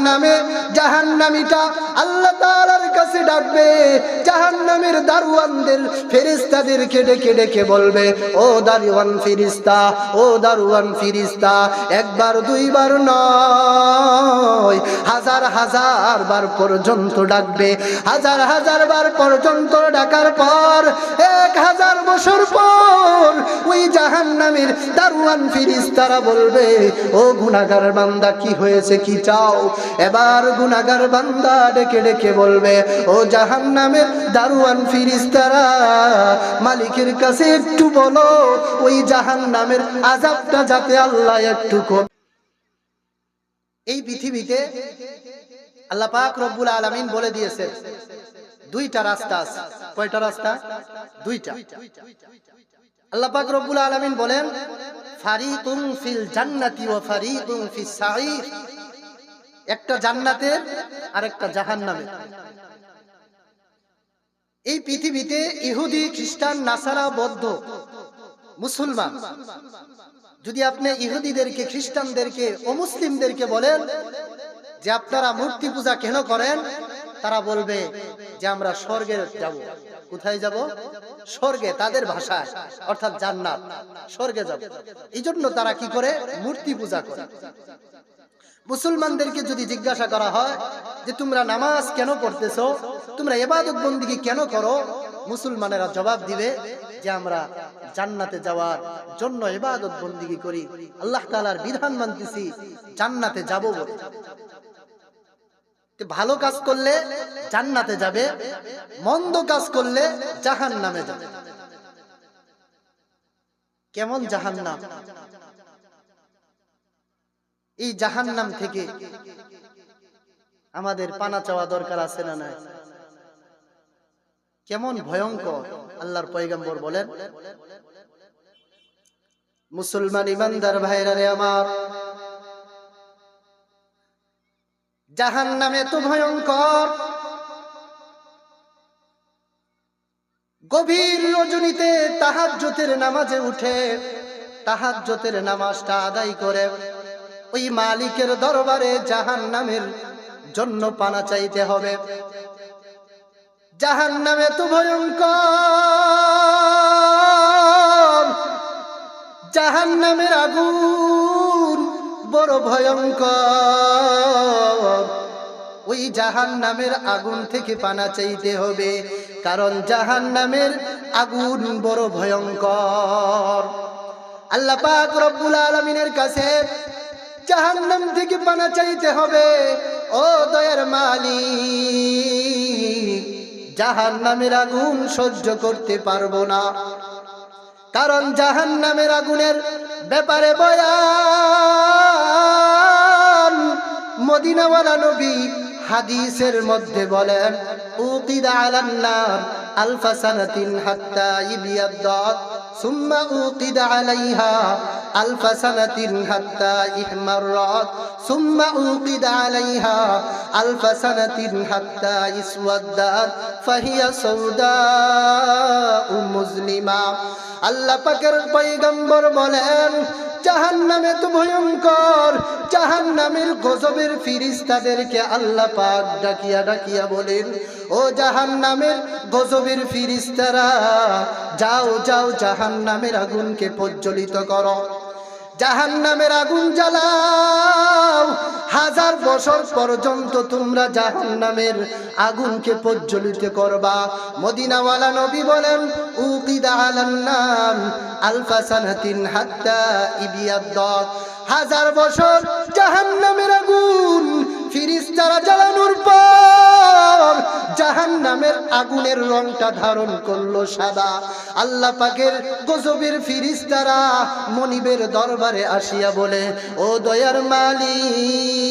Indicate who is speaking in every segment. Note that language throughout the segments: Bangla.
Speaker 1: নামে জাহান্নামীটা আল্লাহ তাআলার কাছে ডাকবে, জাহান্নামের দারওয়ানদের ফেরেশতাদেরকে ডেকে ডেকে বলবে, ও দারওয়ান ফেরেশতা, ও দারওয়ান ফেরেশতা, একবার দুইবার নয়, হাজার হাজার বার পর্যন্ত ডাকবে। হাজার হাজার বার পর্যন্ত ডাকার পর 1000 বছর পর ওই জাহান্নামের দারওয়ান ফেরেশতারা বলবে, ও গুনাহগার বান্দা, কি হয়েছে, কি চাও? এবার গুনাহগার বান্দা ডেকে ডেকে বলবে, ও জাহান্নামের দারওয়ান ফেরেশতারা, মালিকের কাছে একটু বলো ওই জাহান্নামের আযাবটা যাতে আল্লাহ একটু কম। এই পৃথিবীতে আল্লাহ পাক রব্বুল আলামিন বলে দিয়েছেন দুইটা রাস্তা আছে। কয়টা রাস্তা? দুইটা। আল্লাহ পাক রব্বুল আলামিন বলেন, ফারিকুন ফিল জান্নাতি ওয়া ফারিকুন ফিস সাঈর। একটা জান্নাতের আর একটা জাহান্নামের। এই পৃথিবীতে ইহুদি, খ্রিস্টান, নাসারা, বৌদ্ধ, মুসলমান, যদি আপনি ইহুদিদেরকে, খ্রিস্টানদেরকে, অমুসলিমদেরকে বলেন যে আপনারা মূর্তি পূজা কেন করেন, তারা বলবে যে আমরা স্বর্গে যাব। কোথায় যাব? স্বর্গে, তাদের ভাষায়, অর্থাৎ জান্নাত, স্বর্গে যাব। এই জন্য তারা কি করে? মূর্তি পূজা করে। মুসলমানদেরকে যদি জিজ্ঞাসা করা হয় যে তোমরা নামাজ কেন পড়তেছো, তোমরা ইবাদত বন্দেগী কেন করো, মুসলমানেরা জবাব দিবে যে আমরা জান্নাতে যাওয়ার জন্য ইবাদত বন্দেগী করি, আল্লাহ তাআলার বিধান মানতেছি, জান্নাতে যাব বলে। ভালো কাজ করলে জান্নাতে যাবে, মন্দ কাজ করলে জাহান্নামে যাবে। কেমন জাহান্নাম? এই জাহান্নাম থেকে আমাদের পানা চাওয়া দরকার আছে না নাই? কেমন ভয়ঙ্কর! আল্লাহর পয়গম্বর বলেন, মুসলমান ইমানদার ভাইরা রে আমার, জাহান্নাম এত ভয়ঙ্কর, গভীর রজনীতে তাহাজ্জুদের নামাজে উঠে তাহাজ্জুদের নামাজটা আদায় করে ওই মালিকের দরবারে জাহান্নামের জন্য পানা চাইতে হবে। জাহান্নাম এত ভয়ঙ্কর, জাহান্নামের আগুন বড় ভয়ঙ্কর। ওই জাহান্নামের আগুন থেকে পানা চাইতে হবে, কারণ জাহান্নামের আগুন বড় ভয়ঙ্কর। আল্লাহ পাক রব্বুল আলামিনের কাছে জাহান্নাম থেকে পানা চাইতে হবে। ও দয়ার মালিক, জাহান্নামের আগুন সহ্য করতে পারবো না, কারণ জাহান্নামের আগুনের ব্যাপারে বয়ান মদিনাওয়ালা নবী হাদিসের মধ্যে বলেন, উকিদা আলান নার আলফা সানাতিন হাত্তা ইবিয়াদ্দাত সুম্মা উকিদা আলাইহা আলফা সানাতিন হাত্তা ইহমাররাত সুম্মা উকিদা আলাইহা আলফা সানাতিন হাত্তা ইসওয়াদ্দাত ফাহিয়া সাউদাউ মুজলিমা। আল্লাহ পাকের পয়গম্বর বলেন, জাহান্নাম এত ভয়ঙ্কর, জাহান্নামের গজবের ফেরেশতাদেরকে আল্লাহ পাক ডাকিয়া ডাকিয়া বলেন, ও জাহান্নামের গজবের ফেরেশতারা, যাও যাও জাহান্নামের আগুনকে প্রজ্বলিত করো, জাহান্নামের আগুন জ্বালাও, 1000 বছর পর্যন্ত তোমরা জাহান্নামের আগুনকে প্রজ্বলিত করবা। মদিনাওয়ালা নবী বলেন, উকিদা আলান নার আলফা সানাতিন হাত্তা ইবিয়াদ্দাত, 1000 বছর জাহান্নামের আগুন ফেরেশতারা জ্বালানোর পর জাহান্নামের আগুনের রংটা ধারণ করলো সাদা। আল্লাহ পাকের গজবের ফেরেশতারা মনিবের দরবারে আসিয়া বলে, ও দয়ার মালিক,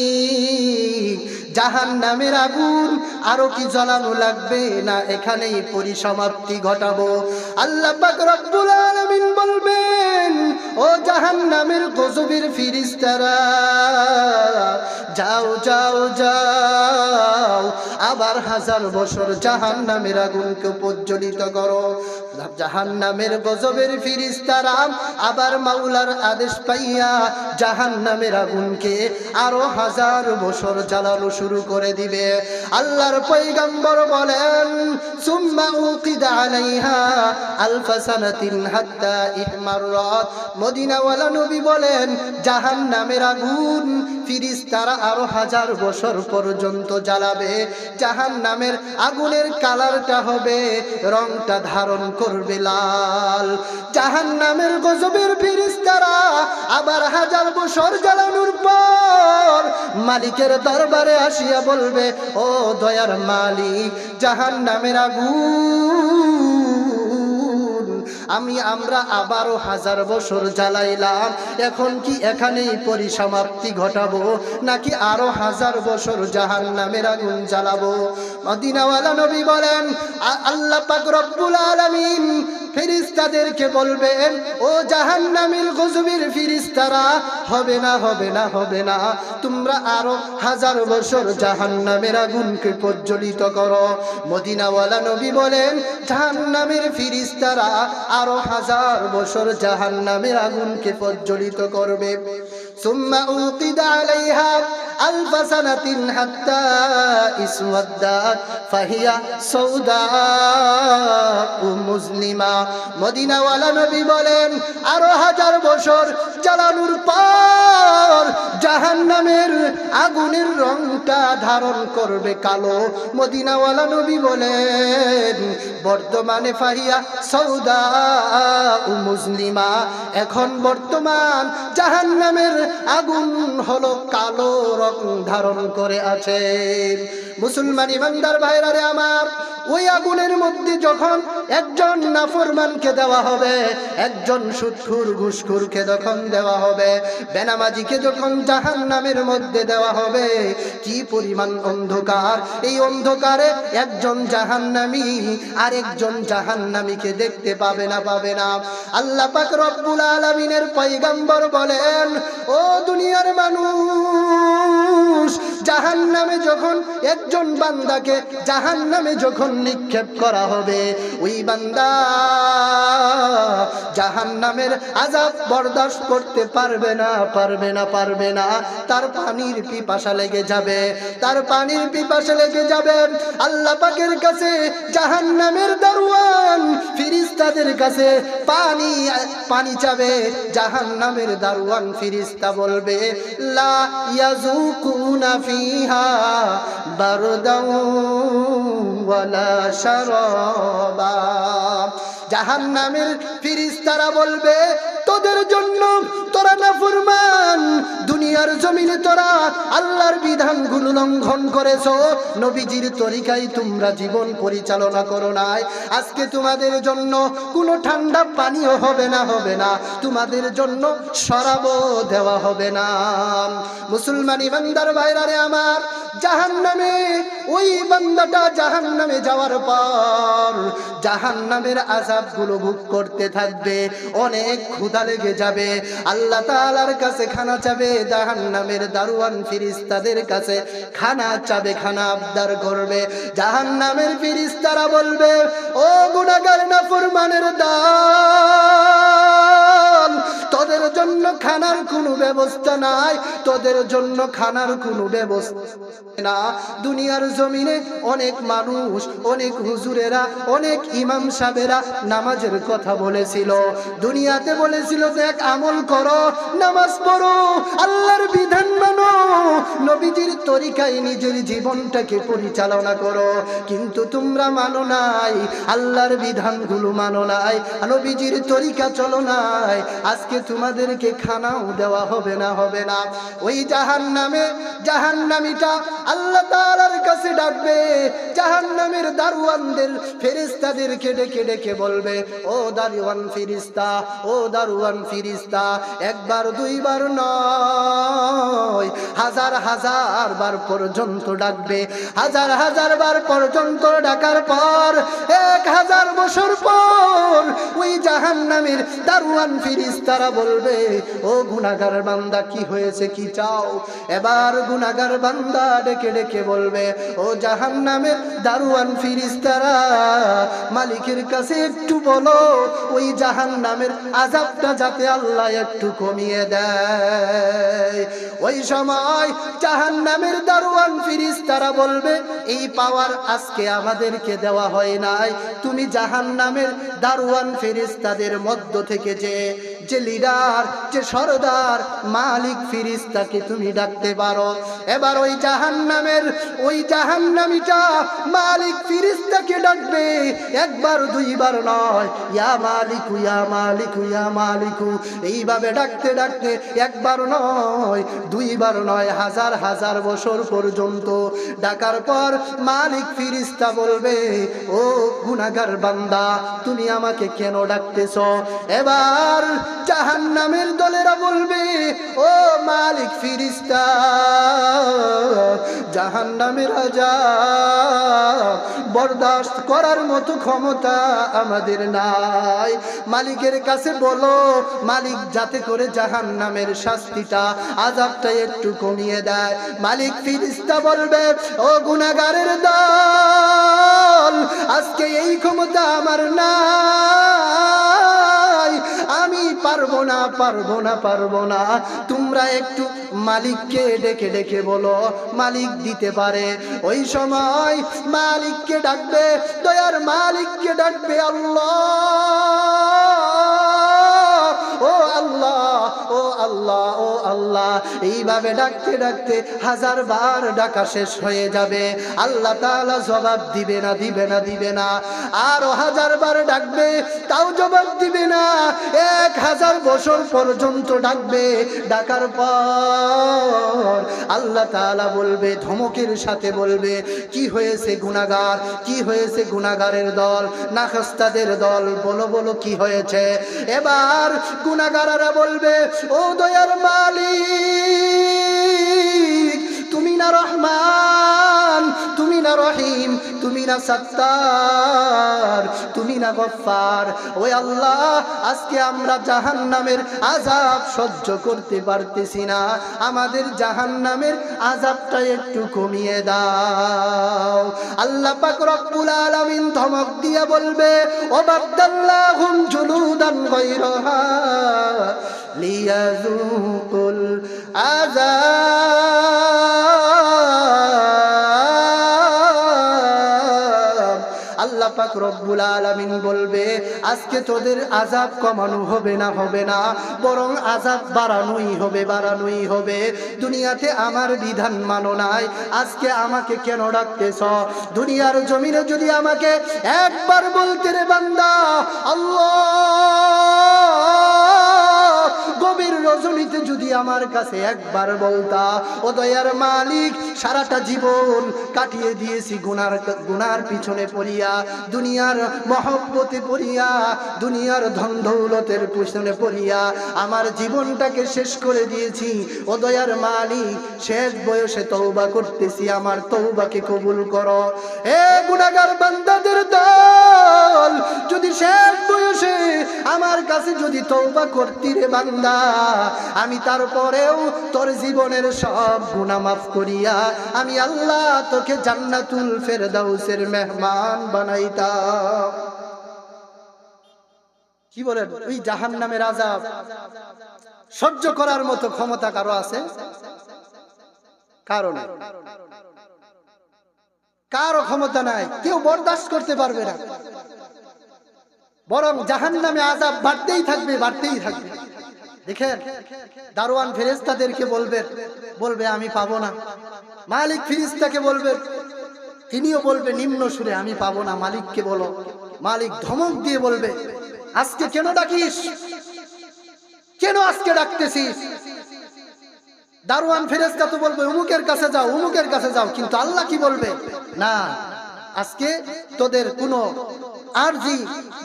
Speaker 1: জাহান্নামের আগুন আরো কি জ্বালানো লাগবে, না এখানেই পরিসমাপ্তি ঘটাবো? আল্লাহ পাক রব্বুল আলামিন বলবেন, ও জাহান্নামের গজবের ফেরেশতারা, যাও যাও যাও, আবার 1000 বছর জাহান্নামের আগুনকে প্রজ্বলিত করো। জাহান্নামের গজবের ফেরেশতারা আবার মাওলার আদেশ পাইয়া জাহান্নামের আগুনকে আরো 1000 বছর জ্বালানো শুরু করে দিবে। আল্লাহর পয়গম্বর বলেন, সুম্মা উকিদা আলাইহা আলফা সানাতিন হাত্তা ইহমাররাত। মদিনাওয়ালা নবী বলেন, জাহান্নামের আগুন ফেরেশতারা আরো 1000 বছর পর্যন্ত জ্বালাবে। জাহান্নামের আগুনের কালারটা হবে, রংটা ধারণ করবে লাল। জাহান্নামের গজবের ফেরেশতারা আবার 1000 বছর জ্বালানোর পর মালিকের দরবারে আসিয়া বলবে, ও দয়ার মালিক, জাহান্নামের আগুন আমরা আবারও 1000 বছর জ্বালাইলাম, এখন কি এখানেই পরিসমাপ্তি ঘটাবো নাকি আরো 1000 বছর জাহান্নামের আগুন জ্বালাবো? মদিনাওয়ালা নবী বলেন, আল্লাহ পাক রব্বুল আলামিন ফেরেশতাদেরকে বলবেন, ও জাহান্নামের গজবের ফেরেশতারা, হবে না হবে না হবে না, তোমরা আরো 1000 বছর জাহান্নামের আগুনকে প্রজ্বলিত করো। মদিনাওয়ালা নবী বলেন, জাহান্নামের ফেরেশতারা আরো 1000 বছর জাহান্নামের আগুনকে প্রজ্বলিত করবে। সুম্মা উকিদা আলাইহা আলফা সানাতিন হাত্তা ইসওয়াদ্দাত ফাহিয়া সাউদা মুসলিমা। মদিনাওয়ালা নবী বলেন, আরো 1000 বছর জ্বালানোর পর জাহান্নামের আগুনের রংটা ধারণ করবে কালো। মদিনাওয়ালা নবী বলেন, বর্তমানে ফাহিয়া সাউদা মুসলিমা, এখন বর্তমান জাহান্নামের আগুন হলো কালো রং ধারণ করে আছে। মুসলমান ইমানদার ভাইরা রে আমার, ওই আগুনের মধ্যে যখন একজন নাফরমানকে দেওয়া হবে, একজন সুদখোর ঘুষখোরকে যখন দেওয়া হবে, বেনামাজিকে যখন জাহান্নামের মধ্যে দেওয়া হবে, কি পরিমাণ অন্ধকার! এই অন্ধকারে একজন জাহান্নামী আর একজন জাহান্নামীকে দেখতে পাবে না। আল্লাহ পাক রব্বুল আলামিনের পয়গম্বর বলেন, ও দুনিয়ার মানুষ, জাহান্নামে যখন একজন বান্দাকে জাহান্নামে যখন নিক্ষেপ করা হবে, ওই বান্দা জাহান্নামের আযাব বরদাস্ত করতে পারবে না। তার পানির পিপাসা লেগে যাবে। আল্লাহ পাকের কাছে জাহান্নামের দারওয়ান ফেরেশতাদের কাছে পানি চাবে। জাহান্নামের দারওয়ান ফেরেশতা বলবে, লা ইয়াযুকুনা ফিহা বারদাও ওয়ালা শারাবা। জাহান্নামের ফেরেশতারা বলবে, তোদের জন্য, তোরা নাফরমান, দুনিয়ার জমিনে তোরা আল্লাহর বিধানগুলো লঙ্ঘন করেছো, নবীজির তরিকায় তোমরা জীবন পরিচালনা করো নাই, আজকে তোমাদের জন্য কোনো ঠান্ডা পানিও হবে না, তোমাদের জন্য শরাবও দেওয়া হবে না। মুসলমান ইমানদার ভাইরা রে আমার, জাহান্নামে ওই বান্দাটা জাহান্নামে যাওয়ার পর জাহান্নামের আযাবগুলো ভোগ করতে থাকবে, অনেক ক্ষুধা লেগে যাবে। আল্লাহ তাআলার কাছে খানা চাবে, জাহান্নামের দারওয়ান ফেরেশতাদের কাছে খানা চাবে, খানা আবদার করবে। জাহান্নামের ফেরেশতারা বলবে, ও গুনাহগার নাফরমানের দল, তোদের জন্য খানার কোনো ব্যবস্থা নাই, না। দুনিয়ার জমিনে অনেক মানুষ, অনেক হুজুরেরা, অনেক ইমাম সাহেবেরা নামাজের কথা বলেছিল, দুনিয়াতে বলেছিল যে এক আমল করো, নামাজ পড়ো, আল্লাহর বিধান মানো, নবীজির তরিকায় নিজের জীবনটাকে পরিচালনা করো, কিন্তু তোমরা মানো নাই, আল্লাহর বিধানগুলো মানো নাই, নবীজির তরিকা চলো নাই, আজকে তোমাদেরকে খানাও দেওয়া হবে না। ওই জাহান্নামীটা আল্লাহ তাআলার কাছে ডাকবে, জাহান্নামের দারওয়ানদের ফেরেশতাদেরকে ডেকে বলবে, ও দারওয়ান ফেরেশতা, একবার দুইবার নয়, হাজার বার পর্যন্ত ডাকবে। হাজার বার পর্যন্ত ডাকার পর 1000 বছর পর ওই জাহান্নামের দারওয়ান ফেরেশতারা বলবে, ও গুনাহগার বান্দা কি হয়েছে, কি চাও? এবার গুনাহগার বান্দা ডেকে ডেকে বলবে, ও জাহান্নামের দারোয়ান ফেরেশতারা, মালিকের কাছে একটু বলো ওই জাহান্নামের আযাবটা যাতে আল্লাহ একটু কমিয়ে দেয়। ওই সময় জাহান্নামের দারোয়ান ফেরেশতারা বলবে, এই পাওয়ার আজকে আমাদেরকে দেওয়া হয় নাই, তুমি জাহান্নামের দারোয়ান ফেরেশতাদের মধ্য থেকে যে লিডার, যে সরদার, মালিক ফেরেশতাকে তুমি ডাকতে পারো। এবার ওই জাহান্নামীটা মালিক ফেরেশতাকে ডাকবে, একবার দুইবার নয়, ইয়া মালিকু ইয়া মালিকু ইয়া মালিকু, এইভাবে ডাকতে ডাকতে একবার নয়, দুইবার নয়, হাজার হাজার বছর পর্যন্ত ডাকার পর মালিক ফেরেশতা বলবে, ও গুনাহগার বান্দা, তুমি আমাকে কেন ডাকতেছ? এবার জাহান্নামের দলেরা বলবে, ও মালিক ফেরেশতা, জাহান্নামের আযাব বরদাস্ত করার মতো ক্ষমতা আমাদের নাই। মালিকের কাছে বলো, মালিক যাতে করে জাহান্নামের শাস্তিটা, আযাবটা একটু কমিয়ে দেয়। মালিক ফেরেশতা বলবে, ও গুনাহগারের দল, আজকে এই ক্ষমতা আমার নাই, আমি পারবো না। তোমরা একটু মালিককে ডেকে ডেকে বলো, মালিক দিতে পারে। ওই সময় মালিককে ডাকবে, দয়ার মালিককে ডাকবে, আল্লাহ, ও আল্লাহ, ও আল্লাহ, ও আল্লাহ। এইভাবে ডাকতে ডাকতে হাজার বার ডাকা শেষ হয়ে যাবে, আল্লাহ তাআলা জবাব দিবে না। আরো হাজার বার ডাকবে, তাও জবাব দিবে না। 1000 বছর পর্যন্ত ডাকবে, ডাকার পর আল্লাহ তাআলা বলবে, ধমকের সাথে বলবে, কি হয়েছে গুনাহগার, কি হয়েছে গুনাহগারের দল, নাখাস্তাদের দল, বলো কি হয়েছে? এবার গুনাহগাররা বলবে, ও দয়ার মালিক, তুমি না রহমান, তুমি না রহিম, তুমি না সত্তার, তুমি না গফফার। ওই আল্লাহ, আজকে আমরা জাহান্নামের আযাব সহ্য করতে পারতেছি না, আমাদের জাহান্নামের আযাবটা একটু কমিয়ে দাও। আল্লাহ পাক রব্বুল আলামিন ধমক দিয়ে বলবে, ওয়াবাদদাল্লাহুম জুলুদান গায়রাহা লিয়াযুকুল আযাব। আল্লাহ পাক রব্বুল আলামিন বলবে, আজকে তোদের আযাব কমানো হবে না, বরং আযাব বাড়ানোই হবে। দুনিয়াতে আমার বিধান মানো নাই, আজকে আমাকে কেন ডাকতেছ? দুনিয়ার জমিনে যদি আমাকে একবার বলতে রে বান্দা, আল্লাহ, গভীর রজনীতে যদি আমার কাছে একবার বলতা, ও দয়ার মালিক, সারাটা জীবন কাটিয়ে দিয়েছি গুনার পিছনে পড়িয়া, দুনিয়ার মহব্বতে পড়িয়া, দুনিয়ার ধন দৌলতের পিছনে পড়িয়া আমার জীবনটাকে শেষ করে দিয়েছি। ও দয়ার মালিক, শেষ বয়সে তওবা করতেছি, আমার তওবাকে কবুল করো। হে গুনাহগার বান্দাদের দল, যদি শেষ বয়সে আমার কাছে যদি তওবা করতি রে বান্দা, আমি তারপরেও তোর জীবনের সব গুনাহ মাফ করিয়া আমি আল্লাহ তোকে জান্নাতুল ফেরদাউসের মেহমান বানাইতাম। কি বলেন? ওই জাহান্নামের আযাব সহ্য করার মতো ক্ষমতা কারো আছে? কারো ক্ষমতা নাই, কেউ বরদাস্ত করতে পারবে না, বরং জাহান্নামে আযাব বাড়তেই থাকবে। দেখেন, দারোয়ান ফেরেশতাদেরকে বলবে আমি পাবো না। মালিক ফেরেশতাকে বলবে, তিনিও বলবে নিম্ন সুরে, আমি পাবো না, মালিককে বলো। মালিক ধমক দিয়ে বলবে, আজকে কেন ডাকিস, কেন আজকে ডাকতেছিস? দারোয়ান ফেরেশতা তো বলবে অমুকের কাছে যাও, কিন্তু আল্লাহ কি বলবে? না, আজকে তোদের কোনো আরজি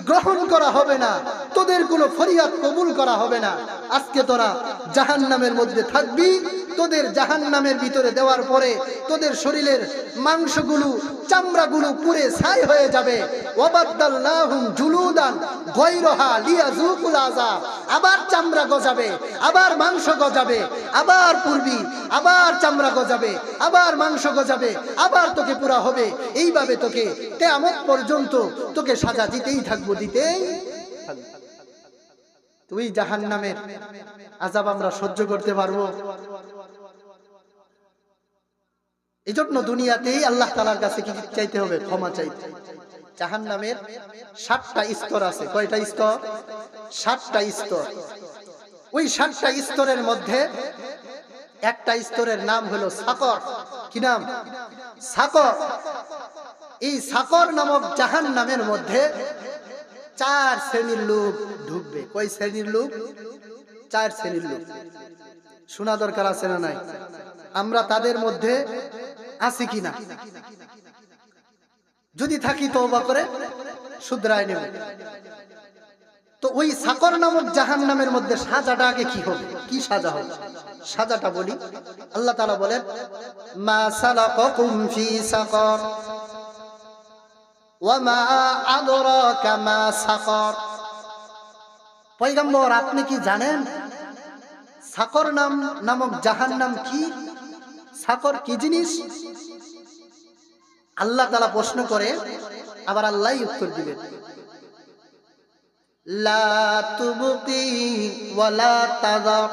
Speaker 1: গ্রহণ করা হবে না, তোদের কোনো ফরিয়াদ কবুল করা হবে না, আজকে তোরা জাহান্নামের মধ্যে থাকবি, তোদের জাহান্নামের ভিতরে দেওয়ার পরে তোদের শরীরের মাংসগুলো চামড়াগুলো পুড়ে ছাই হয়ে যাবে। ওয়াবাদদাল্লাহুম জুলুদান গায়রাহা লিয়াযুকুল আযাব, আবার চামড়া গজাবে, আবার মাংস গজাবে, আবার পুড়বি, আবার চামড়া গজাবে, আবার মাংস গজাবে, আবার তোকে পুরা হবে। এইভাবে তোকে কিয়ামত পর্যন্ত তোকে সাজা দিতেই থাকবো, দিতেই থাকবো। তুই জাহান্নামের আযাব আমরা সহ্য করতে পারবো? এজন্য দুনিয়াতেই আল্লাহ তাআলার কাছে কি চাইতে হবে? ক্ষমা চাইতে। জাহান্নামের 7টা স্তর আছে। কয়টা স্তর? 7টা স্তর। ওই 7টা স্তরের মধ্যে একটা স্তরের নাম হলো সাকর। কি নাম? সাকর। এই সাকর নামক জাহান্নামের মধ্যে 4 শ্রেণীর লোক ঢুকবে। কয় শ্রেণীর লোক? 4 শ্রেণীর লোক। শোনা দরকার আছে না নাই? আমরা তাদের মধ্যে আছি কিনা? যদি থাকি তওবা করে শুধরায় নেব। তো ওই সাকর নামক জাহান্নামের মধ্যে সাজাটা আগে কি হবে? কি সাজা হবে? সাজাটা বলি। আল্লাহ তাআলা বলেন, মা সালাকাকুম ফি সাকর ওয়া মা আদরাকা মা সাকর। পয়গম্বর, আপনি কি জানেন সাকর নামক জাহান্নাম কি? সাকর কি জিনিস? আল্লাহ তাআলা প্রশ্ন করে, আবার আল্লাহই উত্তর দিবেন। লা তুবকি ওয়া লা তাযার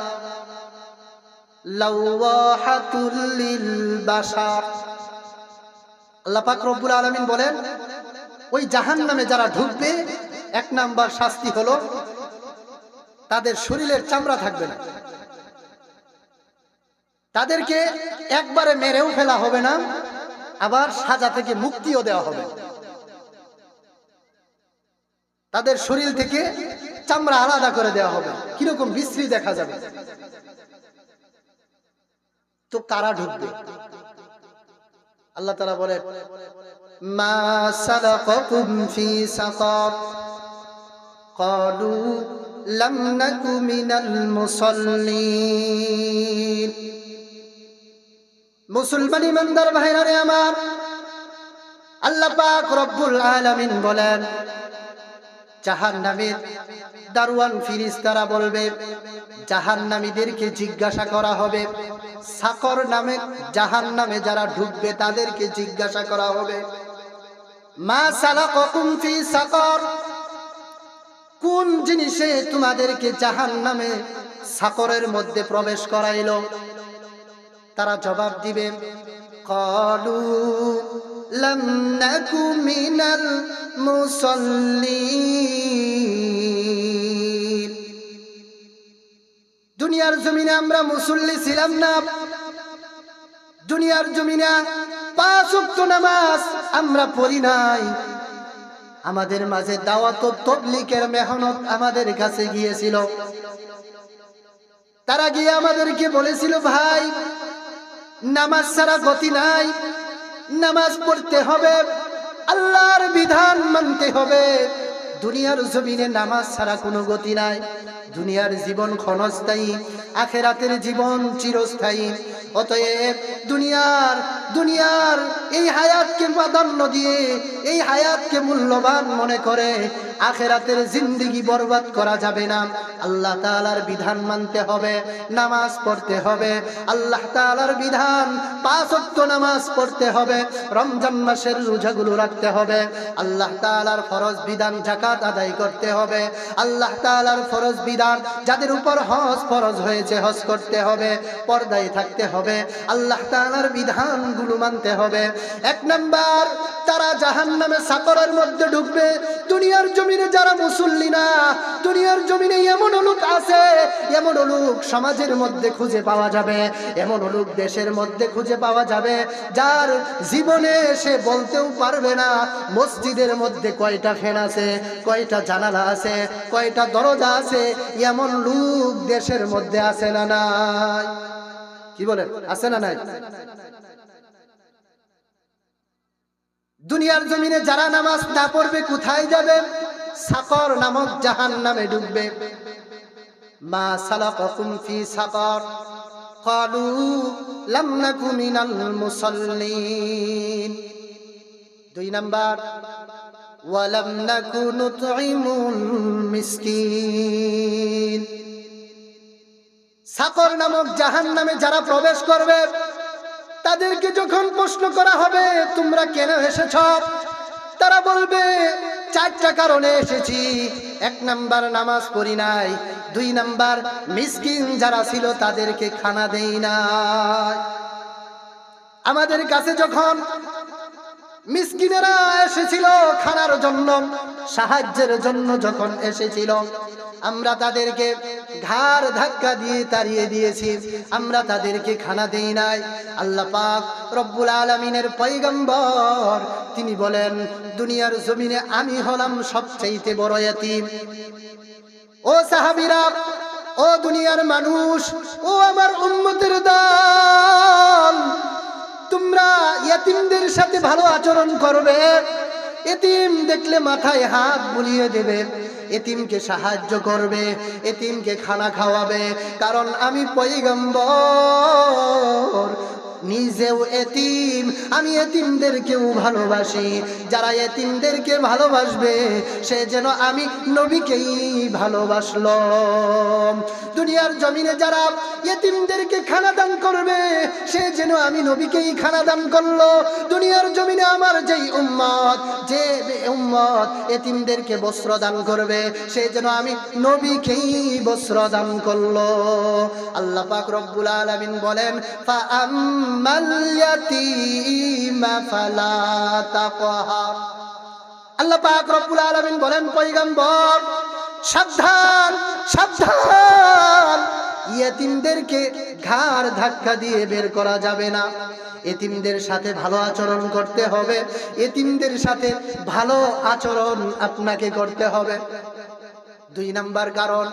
Speaker 1: লাওয়াহাতুল লিল বাশার। আল্লাহ পাক রব্বুল আলামিন বলেন, ওই জাহান্নামে যারা ঢুকবে 1 নাম্বার শাস্তি হলো তাদের শরীরের চামড়া থাকবে না। তাদেরকে একবারে মেরেও ফেলা হবে না, আবার সাজা থেকে মুক্তিও দেওয়া হবে। তাদের শরীর থেকে চামড়া আলাদা করে দেওয়া হবে, কিরকম বিশ্রী দেখা যাবে। তো কারা ঢুকবে? আল্লাহ তাআলা বলেন, মা সালাকাকুম ফি সাকার ক্বালু লাম নাকু মিনাল মুসাল্লিন। মুসলমান ইমানদার ভাইরা রে আমার, আল্লাহ পাক রব্বুল আলামিন বলেন, জাহান্নামের দারওয়ান ফেরেশতারা বলবে, জাহান্নামীদেরকে জিজ্ঞাসা করা হবে, সাকর নামে জাহান্নামে যারা ঢুকবে তাদেরকে জিজ্ঞাসা করা হবে, মা সালাকাকুম ফি সাকর, কোন জিনিসে তোমাদেরকে জাহান্নামে সাকরের মধ্যে প্রবেশ করাইলো? তারা জবাব দিবে, ক্বালু লাম নাকু মিনাল মুসাল্লিন। দুনিয়ার জমিনে আমরা মুসল্লি ছিলাম না। দুনিয়ার জমিনে 5 ওয়াক্ত নামাজ আমরা পড়ি নাই। আমাদের মাঝে দাওয়াত ও তাবলীগের মেহনত আমাদের কাছে গিয়েছিল। তারা গিয়ে আমাদেরকে বলেছিল, ভাই নামাজ ছাড়া গতি নাই, নামাজ পড়তে হবে, আল্লাহর বিধান মানতে হবে। দুনিয়ার জমিনে নামাজ ছাড়া কোনো গতি নাই। দুনিয়ার জীবন ক্ষণস্থায়ী, আখিরাতের জীবন চিরস্থায়ী। অতএব দুনিয়ার এই হায়াতকে প্রাধান্য দিয়ে, এই হায়াতকে মূল্যবান মনে করে আখিরাতের জিন্দেগি বরবাদ করা যাবে না। আল্লাহ তাআলার বিধান মানতে হবে, নামাজ পড়তে হবে। আল্লাহ তাআলার বিধান 5 ওয়াক্ত নামাজ পড়তে হবে, রমজান মাসের রোজাগুলো রাখতে হবে, আল্লাহ তাআলার ফরজ বিধান যাকাত আদায় করতে হবে, আল্লাহ তাআলার ফরজ বিধান যাদের উপর হজ ফরজ হয়েছে হজ করতে হবে, পর্দায় থাকতে হবে, আল্লাহ তাআলার বিধানগুলো মানতে হবে। 1 নাম্বার, তারা জাহান্নামে সাকরের মধ্যে ঢুকবে। দুনিয়ার জমিনে যারা মুসল্লি না, দুনিয়ার জমিনে এমন লোক আছে, এমন লোক সমাজের মধ্যে খুঁজে পাওয়া যাবে, এমন লোক দেশের মধ্যে খুঁজে পাওয়া যাবে যার জীবনে সে বলতেও পারবে না মসজিদের মধ্যে কয়টা ফ্যান আছে, কয়টা জানালা আছে, কয়টা দরজা আছে। এমন লোক দেশের মধ্যে আছে না নাই? কি বলেন, আছে না নাই? দুনিয়ার জমিনে যারা নামাজ না পড়বে কোথায় যাবে? সাকর নামক জাহান্নামে ঢুকবে। মা সালাকাকুম ফি সাকর ক্বালু লাম নাকু মিনাল মুসাল্লিন। 2 নাম্বার ওয়ালাম নাকু নুতঈমুল মিসকিন। সাকর নামক জাহান্নামে যারা প্রবেশ করবে তাদেরকে যখন প্রশ্ন করা হবে তোমরা কেন এসেছ, তারা বলবে 4টা কারণে এসেছি। 1 নাম্বার নামাজ পড়ি নাই, 2 নাম্বার মিসকিন যারা ছিল তাদেরকে খানা দেই নাই। আমাদের কাছে যখন মিসকিনেরা এসেছিল খানার জন্য, সাহায্যের জন্য যখন এসেছিল, আমরা তাদেরকে ঘাড় ধাক্কা দিয়ে তাড়িয়ে দিয়েছি, আমরা তাদেরকে খানা দেই নাই। আল্লাহ পাক রব্বুল আলামিনের পয়গম্বর তিনি বলেন, দুনিয়ার জমিনে আমি হলাম সবচাইতে বড় এতিম। ও সাহাবীরা, ও দুনিয়ার মানুষ, ও আমার উম্মতের দল, তোমরা ইতিমদের সাথে ভালো আচরণ করবে, এতিম দেখলে মাথায় হাত বুলিয়ে দেবে, এতিমকে সাহায্য করবে, এতিমকে খানা খাওয়াবে, কারণ আমি পয়গম্বর নিজেও এতিম, আমি এতিমদেরকেও ভালোবাসি। যারা এতিমদেরকে ভালোবাসবে সে যেন আমি নবীকেই ভালোবাসলো। দুনিয়ার জমিনে যারা এতিমদেরকে খানা দান করবে সে যেন আমি নবীকেই খানা দান করলো। দুনিয়ার জমিনে আমার যেই উম্মত, যে উম্মত এতিমদেরকে বস্ত্র দান করবে সে যেন আমি নবীকেই বস্ত্র দান করলো। আল্লাহ পাক রব্বুল আলামিন বলেন, ফাআম্মাল ইয়াতীমা ফালা তাকহার। আল্লাহ পাক রব্বুল আলামিন বলেন, পয়গম্বর সাবধান সাবধান, ইতিমদেরকে ঘাড় ধাক্কা দিয়ে বের করা যাবে না, এতিমদের সাথে ভালো আচরণ করতে হবে, এতিমদের সাথে ভালো আচরণ আপনাকে করতে হবে। 2 নাম্বার কারণ,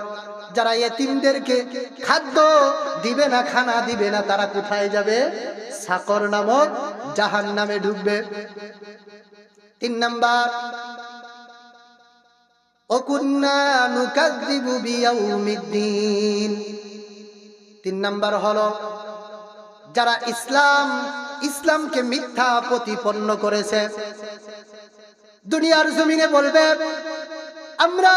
Speaker 1: যারা এতিমদেরকে খাদ্য দিবে না, খানা দিবে না, তারা কোথায় যাবে? সাকর নামক জাহান্নামে ঢুকবে। 3 নাম্বার, ওয়াকুন্না নুকাযযিবু বিয়াউমিদ্দিন। 3 নাম্বার হলো যারা ইসলামকে মিথ্যা প্রতিপন্ন করেছে, দুনিয়ার জমিনে বলবে আমরা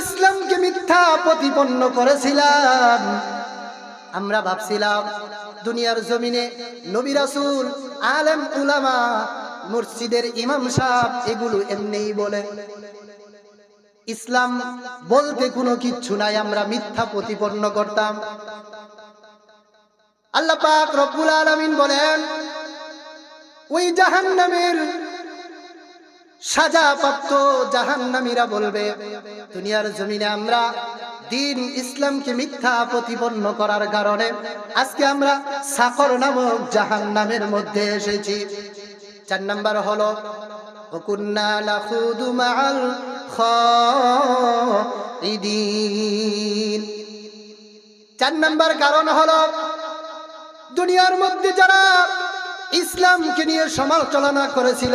Speaker 1: ইসলামকে মিথ্যা প্রতিপন্ন করেছিলাম, আমরা ভাবছিলাম দুনিয়ার জমিনে নবী রাসূল, আলেম উলামা, মসজিদের ইমাম সাহেব এগুলো এমনিই বলে, ইসলাম বলতে কোনো কিচ্ছু নাই, আমরা মিথ্যা প্রতিপন্ন করতাম। আল্লাহ পাক রব্বুল আলামিন বলেন, ওই জাহান্নামের সাজাপ্রাপ্ত জাহান্নামীরা বলবে দুনিয়ার জমিনে আমরা দ্বীন ইসলামকে মিথ্যা প্রতিপন্ন করার কারণে আজকে আমরা সাকর নামক জাহান্নামের মধ্যে এসেছি। 4 নাম্বার হলো ওয়াকুন্না নাখুদু মাআল খাইদিন। 4 নাম্বার কারণ হলো দুনিয়ার মধ্যে যারা ইসলামকে নিয়ে সমালোচনা করেছিল,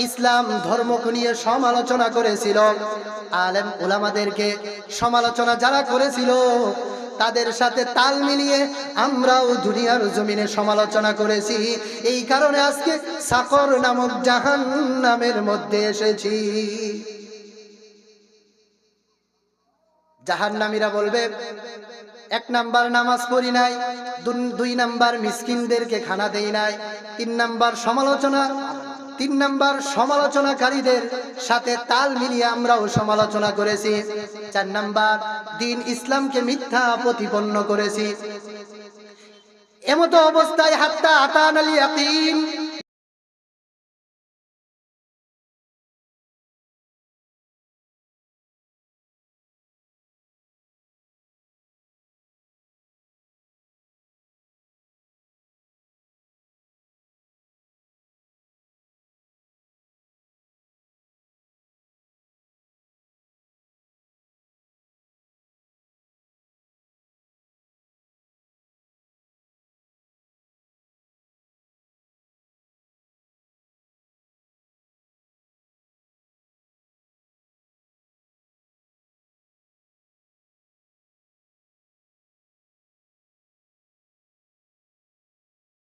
Speaker 1: ইসলাম ধর্মকে নিয়ে সমালোচনা করেছিল, আলেম উলামাদেরকে সমালোচনা যারা করেছিল তাদের সাথে তাল মিলিয়ে আমরাও দুনিয়ার জমিনে সমালোচনা করেছি। এই কারণে আজকে সাকর নামক জাহান্নামের মধ্যে এসেছি। জাহান্নামীরা বলবে 1 নাম্বার নামাজ পড়ি নাই, 2 নাম্বার মিসকিনদেরকে খানা দেই নাই, 3 নাম্বার সমালোচনাকারীদের সাথে তাল মিলিয়ে আমরাও সমালোচনা করেছি, 4 নাম্বার দ্বীন ইসলামকে মিথ্যা প্রতিপন্ন করেছি। এমতো অবস্থায় হাত্তা আতানাল ইয়াকিন,